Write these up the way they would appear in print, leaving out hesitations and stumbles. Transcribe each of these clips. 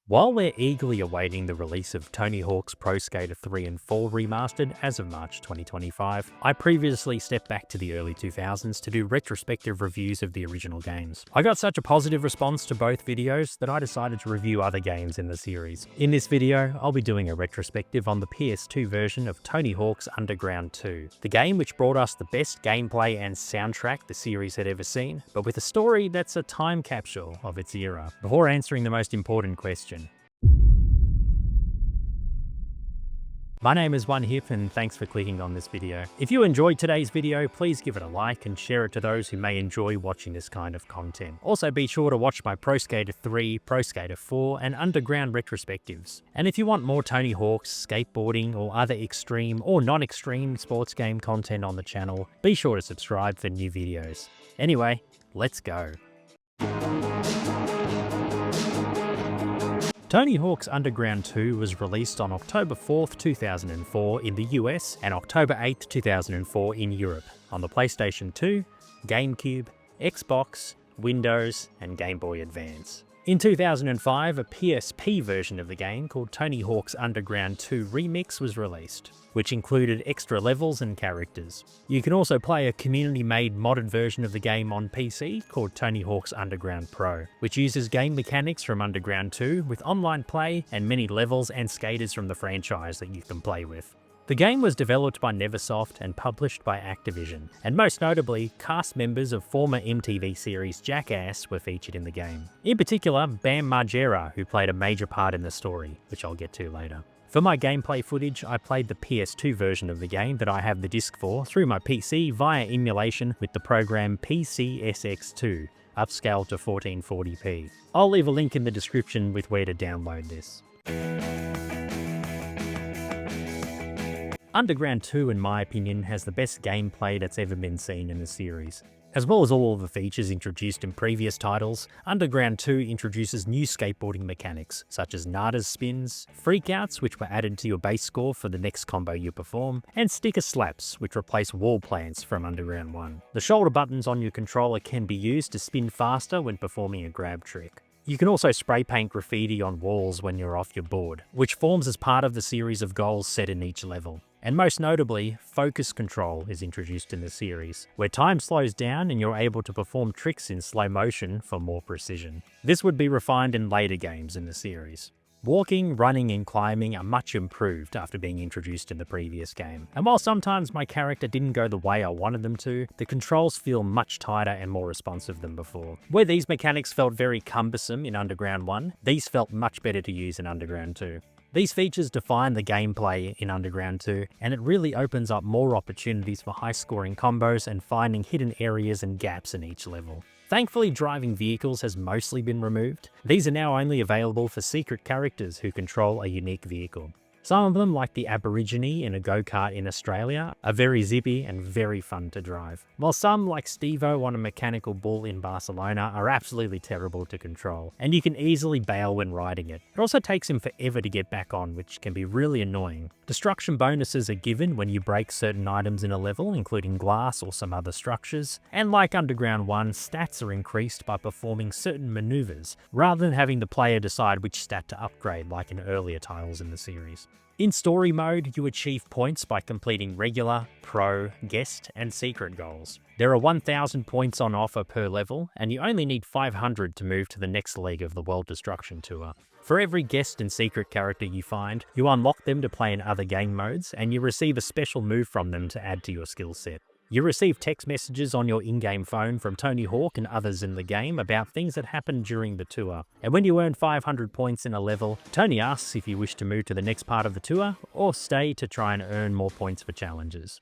While we're eagerly awaiting the release of Tony Hawk's Pro Skater 3 and 4 Remastered as of March 2025, I previously stepped back to the early 2000s to do retrospective reviews of the original games. I got such a positive response to both videos that I decided to review other games in the series. In this video, I'll be doing a retrospective on the PS2 version of Tony Hawk's Underground 2, the game which brought us the best gameplay and soundtrack the series had ever seen, but with a story that's a time capsule of its era. Before answering the most important question, my name is OneHip and thanks for clicking on this video. If you enjoyed today's video, please give it a like and share it to those who may enjoy watching this kind of content. Also be sure to watch my Pro Skater 3, Pro Skater 4 and Underground retrospectives. And if you want more Tony Hawk's, skateboarding or other extreme or non-extreme sports game content on the channel, be sure to subscribe for new videos. Anyway, let's go. Tony Hawk's Underground 2 was released on October 4th, 2004 in the US and October 8th, 2004 in Europe on the PlayStation 2, GameCube, Xbox, Windows, and Game Boy Advance. In 2005, a PSP version of the game called Tony Hawk's Underground 2 Remix was released, which included extra levels and characters. You can also play a community-made modded version of the game on PC called Tony Hawk's Underground Pro, which uses game mechanics from Underground 2 with online play and many levels and skaters from the franchise that you can play with. The game was developed by Neversoft and published by Activision, and most notably, cast members of former MTV series Jackass were featured in the game. In particular, Bam Margera, who played a major part in the story, which I'll get to later. For my gameplay footage, I played the PS2 version of the game that I have the disc for through my PC via emulation with the program PCSX2, upscaled to 1440p. I'll leave a link in the description with where to download this. Underground 2, in my opinion, has the best gameplay that's ever been seen in the series. As well as all of the features introduced in previous titles, Underground 2 introduces new skateboarding mechanics, such as Nada's spins, freakouts which were added to your base score for the next combo you perform, and sticker slaps which replace wall plants from Underground 1. The shoulder buttons on your controller can be used to spin faster when performing a grab trick. You can also spray paint graffiti on walls when you're off your board, which forms as part of the series of goals set in each level. And most notably, focus control is introduced in the series, where time slows down and you're able to perform tricks in slow motion for more precision. This would be refined in later games in the series. Walking, running and climbing are much improved after being introduced in the previous game. And while sometimes my character didn't go the way I wanted them to, the controls feel much tighter and more responsive than before. Where these mechanics felt very cumbersome in Underground 1, these felt much better to use in Underground 2. These features define the gameplay in Underground 2, and it really opens up more opportunities for high-scoring combos and finding hidden areas and gaps in each level. Thankfully, driving vehicles has mostly been removed. These are now only available for secret characters who control a unique vehicle. Some of them, like the Aborigine in a go-kart in Australia, are very zippy and very fun to drive, while some, like Stevo on a mechanical bull in Barcelona, are absolutely terrible to control, and you can easily bail when riding it. It also takes him forever to get back on, which can be really annoying. Destruction bonuses are given when you break certain items in a level, including glass or some other structures, and like Underground 1, stats are increased by performing certain maneuvers, rather than having the player decide which stat to upgrade like in earlier titles in the series. In story mode, you achieve points by completing regular, pro, guest, and secret goals. There are 1,000 points on offer per level, and you only need 500 to move to the next leg of the World Destruction Tour. For every guest and secret character you find, you unlock them to play in other game modes, and you receive a special move from them to add to your skill set. You receive text messages on your in-game phone from Tony Hawk and others in the game about things that happened during the tour. And when you earn 500 points in a level, Tony asks if you wish to move to the next part of the tour or stay to try and earn more points for challenges.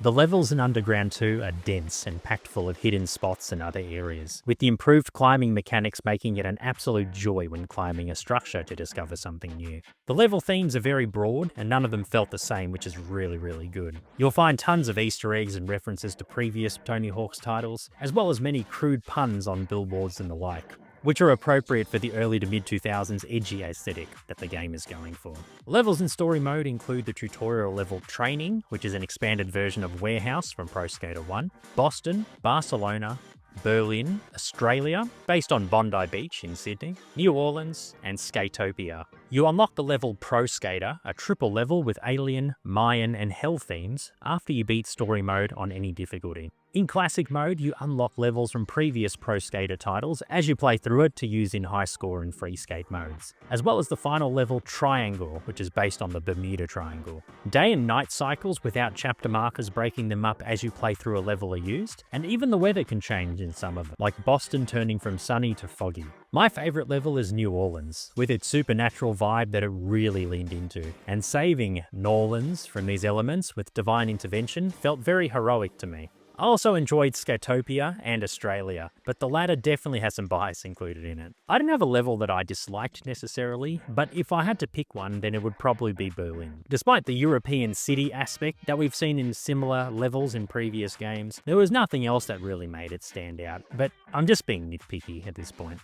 The levels in Underground 2 are dense and packed full of hidden spots and other areas, with the improved climbing mechanics making it an absolute joy when climbing a structure to discover something new. The level themes are very broad, and none of them felt the same, which is really good. You'll find tons of Easter eggs and references to previous Tony Hawk's titles, as well as many crude puns on billboards and the like, which are appropriate for the early to mid-2000s edgy aesthetic that the game is going for. Levels in story mode include the tutorial level Training, which is an expanded version of Warehouse from Pro Skater 1, Boston, Barcelona, Berlin, Australia, based on Bondi Beach in Sydney, New Orleans, and Skatopia. You unlock the level Pro Skater, a triple level with alien, Mayan, and hell themes, after you beat story mode on any difficulty. In Classic mode, you unlock levels from previous Pro Skater titles as you play through it to use in High Score and Free Skate modes, as well as the final level Triangle, which is based on the Bermuda Triangle. Day and night cycles without chapter markers breaking them up as you play through a level are used, and even the weather can change in some of them, like Boston turning from sunny to foggy. My favourite level is New Orleans, with its supernatural vibe that it really leaned into, and saving Norlands from these elements with divine intervention felt very heroic to me. I also enjoyed Skatopia and Australia, but the latter definitely has some bias included in it. I didn't have a level that I disliked necessarily, but if I had to pick one, then it would probably be Berlin. Despite the European city aspect that we've seen in similar levels in previous games, there was nothing else that really made it stand out, but I'm just being nitpicky at this point.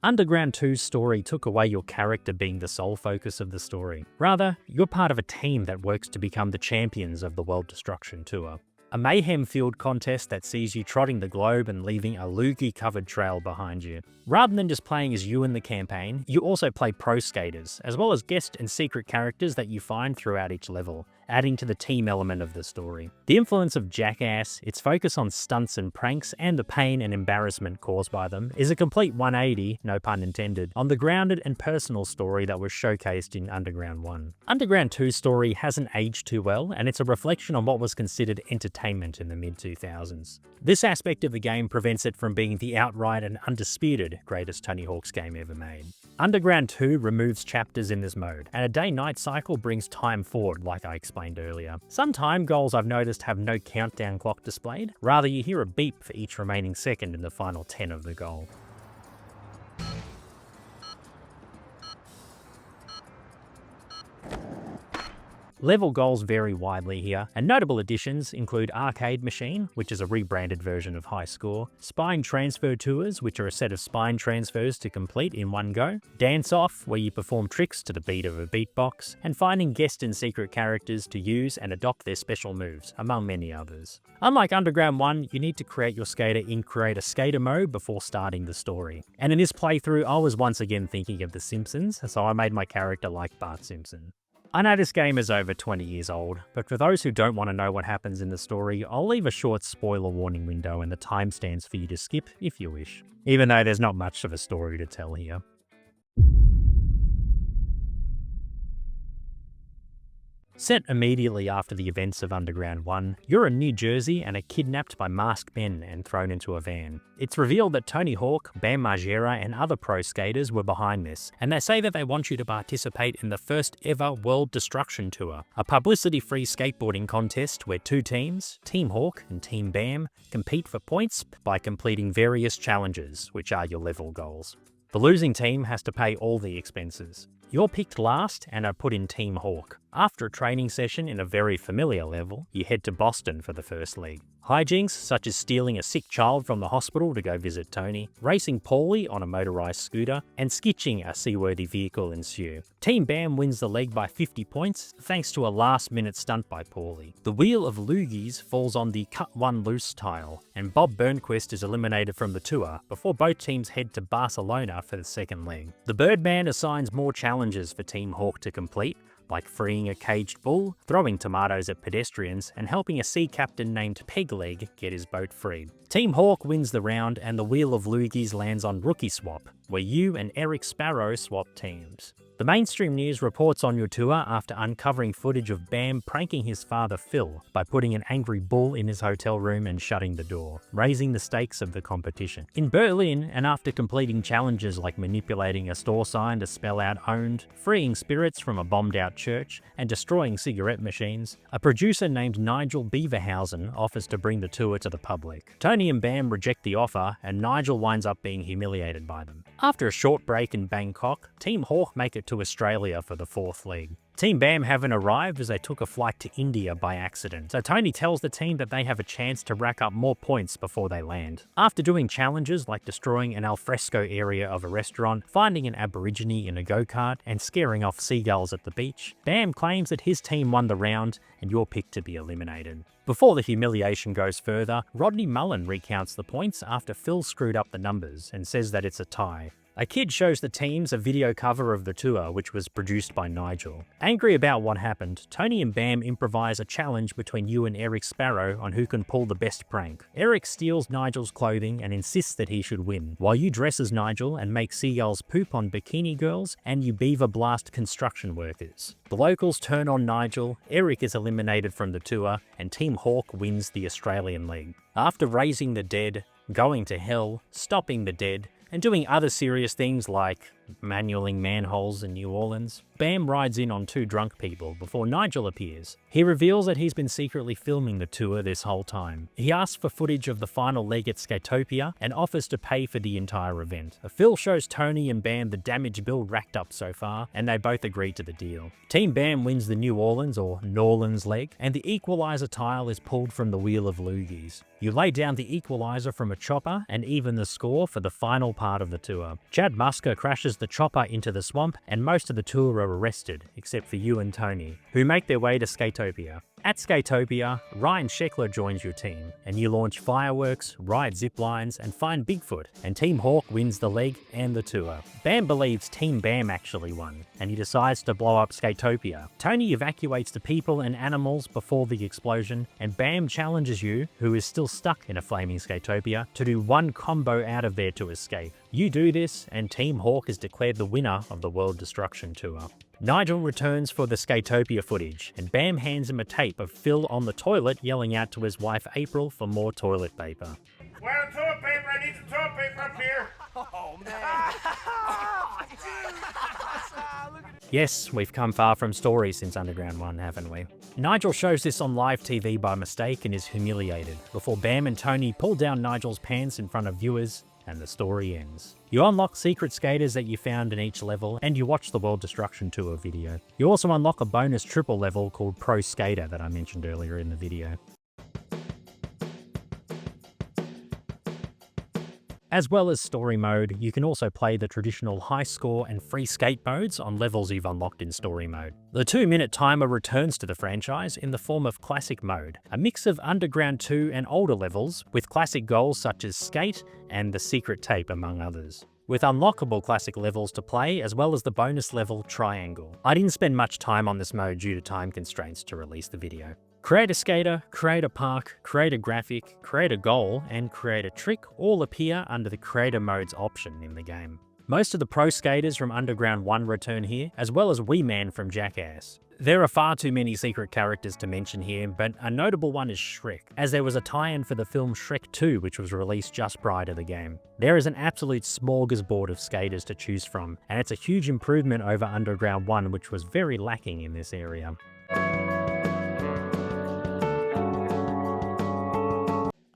Underground 2's story took away your character being the sole focus of the story. Rather, you're part of a team that works to become the champions of the World Destruction Tour. A mayhem-fueled contest that sees you trotting the globe and leaving a loogie-covered trail behind you. Rather than just playing as you in the campaign, you also play pro skaters, as well as guest and secret characters that you find throughout each level, adding to the team element of the story. The influence of Jackass, its focus on stunts and pranks, and the pain and embarrassment caused by them, is a complete 180, no pun intended, on the grounded and personal story that was showcased in Underground 1. Underground 2's story hasn't aged too well, and it's a reflection on what was considered entertainment in the mid-2000s. This aspect of the game prevents it from being the outright and undisputed greatest Tony Hawk's game ever made. Underground 2 removes chapters in this mode, and a day-night cycle brings time forward like I explained earlier. Some time goals I've noticed have no countdown clock displayed, rather you hear a beep for each remaining second in the final 10 of the goal. Level goals vary widely here, and notable additions include Arcade Machine, which is a rebranded version of High Score, Spine Transfer Tours, which are a set of spine transfers to complete in one go, Dance Off, where you perform tricks to the beat of a beatbox, and finding guest and secret characters to use and adopt their special moves, among many others. Unlike Underground 1, you need to create your skater in Create a Skater mode before starting the story. And in this playthrough, I was once again thinking of The Simpsons, so I made my character like Bart Simpson. I know this game is over 20 years old, but for those who don't want to know what happens in the story, I'll leave a short spoiler warning window and the timestamps for you to skip if you wish, even though there's not much of a story to tell here. Set immediately after the events of Underground 1, you're in New Jersey and are kidnapped by masked men and thrown into a van. It's revealed that Tony Hawk, Bam Margera, and other pro skaters were behind this, and they say that they want you to participate in the first ever World Destruction Tour, a publicity-free skateboarding contest where two teams, Team Hawk and Team Bam, compete for points by completing various challenges, which are your level goals. The losing team has to pay all the expenses. You're picked last and are put in Team Hawk. After a training session in a very familiar level, you head to Boston for the first leg. Hijinks such as stealing a sick child from the hospital to go visit Tony, racing Paulie on a motorised scooter, and skitching a seaworthy vehicle ensue. Team Bam wins the leg by 50 points thanks to a last-minute stunt by Paulie. The Wheel of Loogies falls on the Cut One Loose tile, and Bob Burnquist is eliminated from the tour before both teams head to Barcelona for the second leg. The Birdman assigns more challenges for Team Hawk to complete, like freeing a caged bull, throwing tomatoes at pedestrians, and helping a sea captain named Pegleg get his boat freed. Team Hawk wins the round and the Wheel of Loogies lands on Rookie Swap, where you and Eric Sparrow swap teams. The mainstream news reports on your tour after uncovering footage of Bam pranking his father Phil by putting an angry bull in his hotel room and shutting the door, raising the stakes of the competition. In Berlin, and after completing challenges like manipulating a store sign to spell out owned, freeing spirits from a bombed out church, and destroying cigarette machines, a producer named Nigel Beaverhausen offers to bring the tour to the public. Tony and Bam reject the offer, and Nigel winds up being humiliated by them. After a short break in Bangkok, Team Hawk make it to Australia for the fourth leg. Team BAM haven't arrived as they took a flight to India by accident, so Tony tells the team that they have a chance to rack up more points before they land. After doing challenges like destroying an alfresco area of a restaurant, finding an aborigine in a go-kart, and scaring off seagulls at the beach, BAM claims that his team won the round and you're picked to be eliminated. Before the humiliation goes further, Rodney Mullen recounts the points after Phil screwed up the numbers and says that it's a tie. A kid shows the teams a video cover of the tour, which was produced by Nigel. Angry about what happened, Tony and BAM improvise a challenge between you and Eric Sparrow on who can pull the best prank. Eric steals Nigel's clothing and insists that he should win, while you dress as Nigel and make seagulls poop on bikini girls, and you beaver blast construction workers. The locals turn on Nigel, Eric is eliminated from the tour, and Team Hawk wins the Australian leg. After raising the dead, going to hell, stopping the dead, and doing other serious things like manualing manholes in New Orleans, BAM rides in on 2 drunk people before Nigel appears. He reveals that he's been secretly filming the tour this whole time. He asks for footage of the final leg at Skatopia and offers to pay for the entire event. Phil shows Tony and BAM the damage bill racked up so far, and they both agree to the deal. Team BAM wins the New Orleans or Norlands leg, and the equalizer tile is pulled from the Wheel of Loogies. You lay down the equalizer from a chopper and even the score for the final part of the tour. Chad Musker crashes the chopper into the swamp, and most of the tour are arrested, except for you and Tony, who make their way to Skatopia. At Skatopia, Ryan Sheckler joins your team, and you launch fireworks, ride zip lines, and find Bigfoot, and Team Hawk wins the leg and the tour. BAM believes Team BAM actually won, and he decides to blow up Skatopia. Tony evacuates the people and animals before the explosion, and BAM challenges you, who is still stuck in a flaming Skatopia, to do one combo out of there to escape. You do this, and Team Hawk is declared the winner of the World Destruction Tour. Nigel returns for the Skatopia footage, and BAM hands him a tape of Phil on the toilet yelling out to his wife April for more toilet paper. Where the toilet paper? I need some toilet paper up here. Oh, man. Yes, we've come far from stories since Underground 1, haven't we? Nigel shows this on live TV by mistake and is humiliated, before BAM and Tony pull down Nigel's pants in front of viewers, and the story ends. You unlock secret skaters that you found in each level, and you watch the World Destruction Tour video. You also unlock a bonus triple level called Pro Skater that I mentioned earlier in the video. As well as story mode, you can also play the traditional high score and free skate modes on levels you've unlocked in story mode. The 2-minute timer returns to the franchise in the form of classic mode, a mix of Underground 2 and older levels, with classic goals such as skate and the secret tape among others, with unlockable classic levels to play as well as the bonus level Triangle. I didn't spend much time on this mode due to time constraints to release the video. Create a skater, create a park, create a graphic, create a goal, and create a trick all appear under the creator modes option in the game. Most of the pro skaters from Underground 1 return here, as well as Wee Man from Jackass. There are far too many secret characters to mention here, but a notable one is Shrek, as there was a tie-in for the film Shrek 2 which was released just prior to the game. There is an absolute smorgasbord of skaters to choose from, and it's a huge improvement over Underground 1 which was very lacking in this area.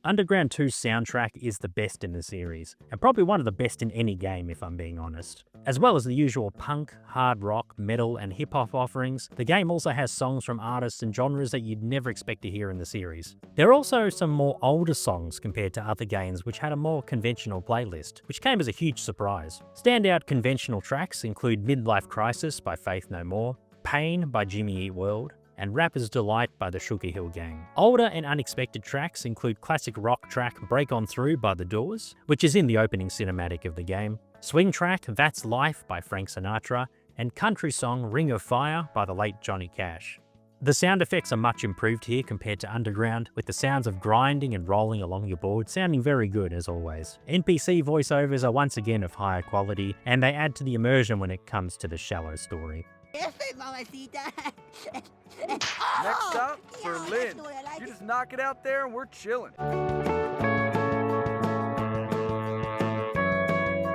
Underground 2's soundtrack is the best in the series, and probably one of the best in any game if I'm being honest. As well as the usual punk, hard rock, metal, and hip-hop offerings, the game also has songs from artists and genres that you'd never expect to hear in the series. There are also some more older songs compared to other games which had a more conventional playlist, which came as a huge surprise. Standout conventional tracks include Midlife Crisis by Faith No More, Pain by Jimmy Eat World, and Rapper's Delight by the Sugar Hill Gang. Older and unexpected tracks include classic rock track Break On Through by The Doors, which is in the opening cinematic of the game, swing track That's Life by Frank Sinatra, and country song Ring of Fire by the late Johnny Cash. The sound effects are much improved here compared to Underground, with the sounds of grinding and rolling along your board sounding very good as always. NPC voiceovers are once again of higher quality, and they add to the immersion when it comes to the shallow story. Next up, Berlin. You just knock it out there and we're chilling.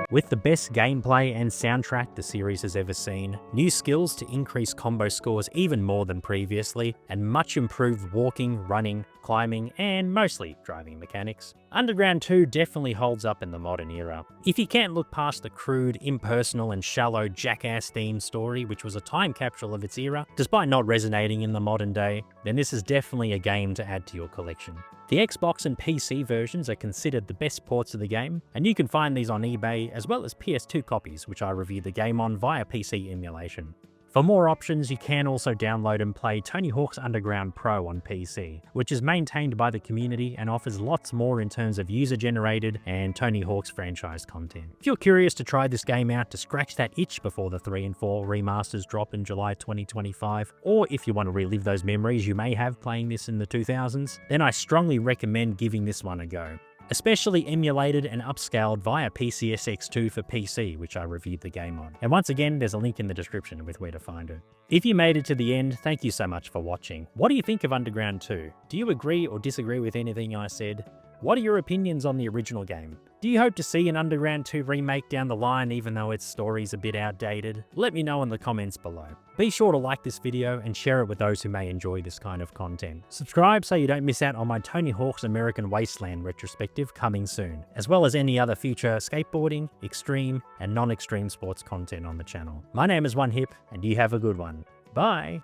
With the best gameplay and soundtrack the series has ever seen, new skills to increase combo scores even more than previously, and much improved walking, running, climbing, and mostly driving mechanics. Underground 2 definitely holds up in the modern era. If you can't look past the crude, impersonal, and shallow Jackass-themed story, which was a time capsule of its era, despite not resonating in the modern day, then this is definitely a game to add to your collection. The Xbox and PC versions are considered the best ports of the game, and you can find these on eBay as well as PS2 copies, which I reviewed the game on via PC emulation. For more options, you can also download and play Tony Hawk's Underground Pro on PC, which is maintained by the community and offers lots more in terms of user-generated and Tony Hawk's franchise content. If you're curious to try this game out to scratch that itch before the 3 and 4 remasters drop in July 2025, or if you want to relive those memories you may have playing this in the 2000s, then I strongly recommend giving this one a go. Especially emulated and upscaled via PCSX2 for PC, which I reviewed the game on. And once again, there's a link in the description with where to find it. If you made it to the end, thank you so much for watching. What do you think of Underground 2? Do you agree or disagree with anything I said? What are your opinions on the original game? Do you hope to see an Underground 2 remake down the line even though its story's a bit outdated? Let me know in the comments below. Be sure to like this video and share it with those who may enjoy this kind of content. Subscribe so you don't miss out on my Tony Hawk's American Wasteland retrospective coming soon, as well as any other future skateboarding, extreme, and non-extreme sports content on the channel. My name is OneHip, and you have a good one. Bye!